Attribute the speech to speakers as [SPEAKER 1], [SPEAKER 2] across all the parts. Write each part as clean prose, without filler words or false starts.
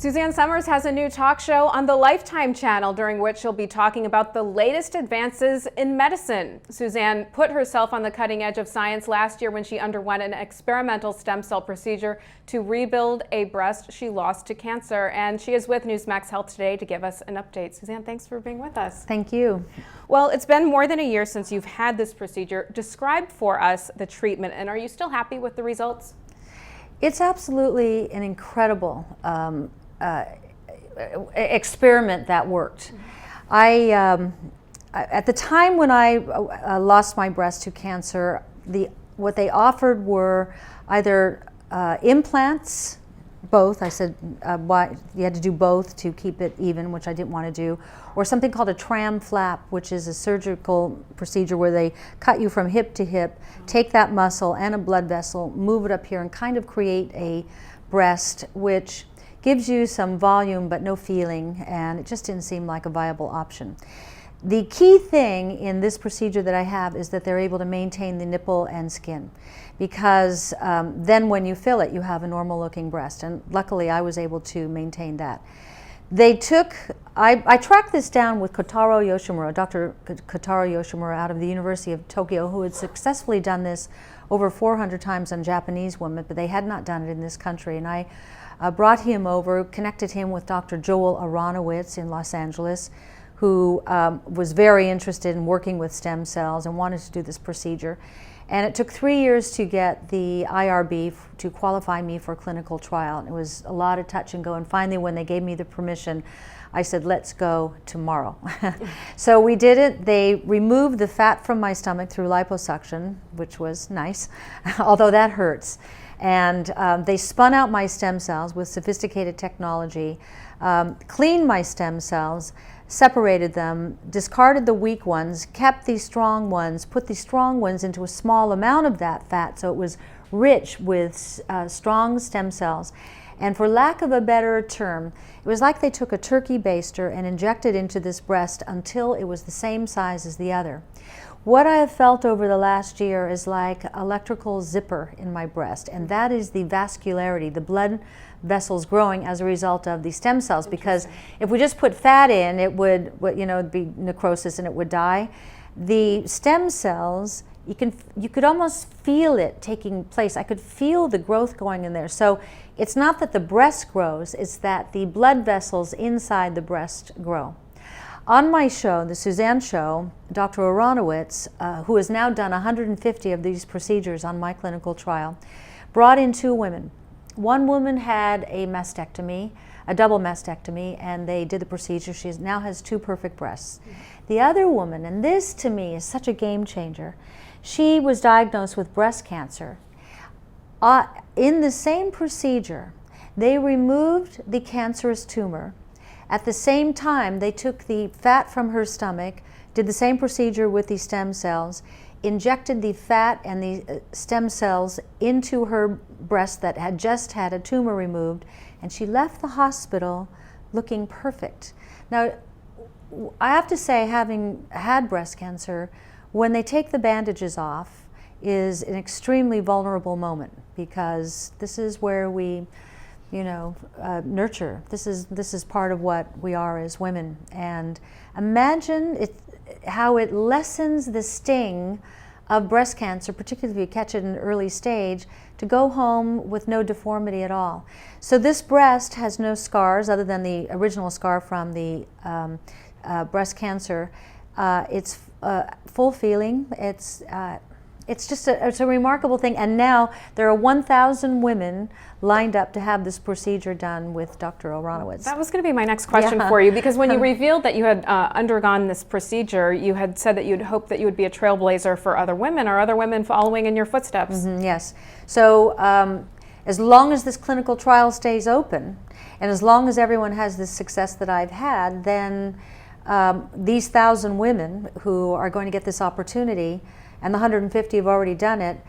[SPEAKER 1] Suzanne Summers has a new talk show on the Lifetime channel during which she'll be talking about the latest advances in medicine. Suzanne put herself on the cutting edge of science last year when she underwent an experimental stem cell procedure to rebuild a breast she lost to cancer. And she is with Newsmax Health today to give us an update. Suzanne, thanks for being with us.
[SPEAKER 2] Thank you.
[SPEAKER 1] Well, it's been more than a year since you've had this procedure. Describe for us the treatment, and are you still happy with the results?
[SPEAKER 2] It's absolutely an incredible experiment that worked. At the time when I lost my breast to cancer, what they offered were either implants, both. I said why you had to do both to keep it even, which I didn't want to do, or something called a tram flap, which is a surgical procedure where they cut you from hip to hip, take that muscle and a blood vessel, move it up here, and kind of create a breast which gives you some volume but no feeling, and it just didn't seem like a viable option. The key thing in this procedure that I have is that they're able to maintain the nipple and skin, because then when you fill it, you have a normal looking breast, and luckily I was able to maintain that. I tracked this down with Kotaro Yoshimura, Dr. Kotaro Yoshimura out of the University of Tokyo, who had successfully done this over 400 times on Japanese women, but they had not done it in this country. And I brought him over, connected him with Dr. Joel Aronowitz in Los Angeles, who was very interested in working with stem cells and wanted to do this procedure. And it took 3 years to get the IRB to qualify me for a clinical trial. And it was a lot of touch and go. And finally, when they gave me the permission, I said, let's go tomorrow. So we did it. They removed the fat from my stomach through liposuction, which was nice, although that hurts. And they spun out my stem cells with sophisticated technology, cleaned my stem cells, separated them, discarded the weak ones, kept these strong ones, put these strong ones into a small amount of that fat so it was rich with strong stem cells. And for lack of a better term, it was like they took a turkey baster and injected into this breast until it was the same size as the other. What I have felt over the last year is like electrical zipper in my breast, and that is the vascularity, the blood vessels growing as a result of the stem cells. Because if we just put fat in, it would, it'd be necrosis and it would die. The stem cells, you could almost feel it taking place. I could feel the growth going in there. So it's not that the breast grows, it's that the blood vessels inside the breast grow. On my show, the Suzanne show, Dr. Aronowitz, who has now done 150 of these procedures on my clinical trial, brought in 2 women. One woman had a mastectomy, a double mastectomy, and they did the procedure. She now has 2 perfect breasts. The other woman, and this to me is such a game changer, she was diagnosed with breast cancer. In the same procedure, they removed the cancerous tumor. At the same time, they took the fat from her stomach, did the same procedure with the stem cells, injected the fat and the stem cells into her breast that had just had a tumor removed, and she left the hospital looking perfect. Now, I have to say, having had breast cancer, when they take the bandages off is an extremely vulnerable moment, because this is where we nurture. This is part of what we are as women. And imagine how it lessens the sting of breast cancer, particularly if you catch it in an early stage, to go home with no deformity at all. So this breast has no scars other than the original scar from the breast cancer. It's full feeling. It's just it's a remarkable thing. And now there are 1,000 women lined up to have this procedure done with Dr. Aronowitz.
[SPEAKER 1] That was going to be my next question for you, because when you revealed that you had undergone this procedure, you had said that you'd hoped that you would be a trailblazer for other women, or other women following in your footsteps.
[SPEAKER 2] Yes. So as long as this clinical trial stays open, and as long as everyone has this success that I've had, then these 1,000 women who are going to get this opportunity, and the 150 have already done it,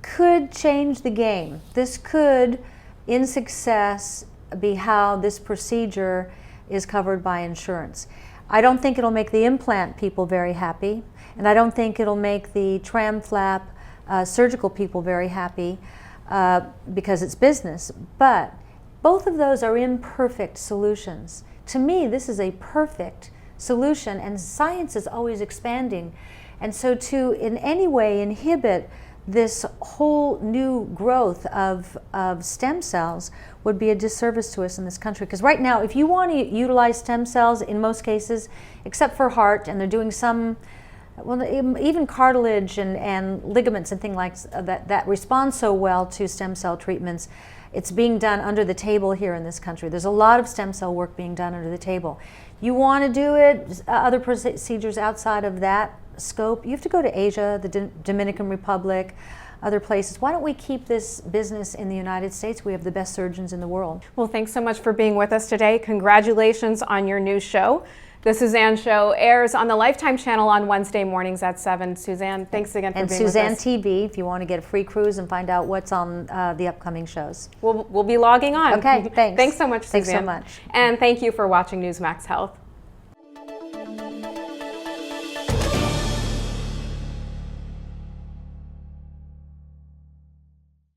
[SPEAKER 2] could change the game. This could, in success, be how this procedure is covered by insurance. I don't think it'll make the implant people very happy, and I don't think it'll make the tram flap surgical people very happy, because it's business. But Both of those are imperfect solutions. To me, this is a perfect solution, and science is always expanding. And so to in any way inhibit this whole new growth of stem cells would be a disservice to us in this country. Because right now, if you want to utilize stem cells, in most cases, except for heart, and they're doing some, well, even cartilage and ligaments and things like that respond so well to stem cell treatments, it's being done under the table here in this country. There's a lot of stem cell work being done under the table. You want to do it, other procedures outside of that scope, you have to go to Asia, the Dominican Republic, other places. Why don't we keep this business in the United States? We have the best surgeons in the world.
[SPEAKER 1] Well, thanks so much for being with us today. Congratulations on your new show. The Suzanne Show airs on the Lifetime channel on Wednesday mornings at 7. Suzanne, thanks again for being with us.
[SPEAKER 2] And Suzanne TV, if you want to get a free cruise and find out what's on the upcoming shows.
[SPEAKER 1] We'll be logging on.
[SPEAKER 2] Okay, thanks.
[SPEAKER 1] Thanks so much, Suzanne.
[SPEAKER 2] Thanks so much.
[SPEAKER 1] And thank you for watching Newsmax Health.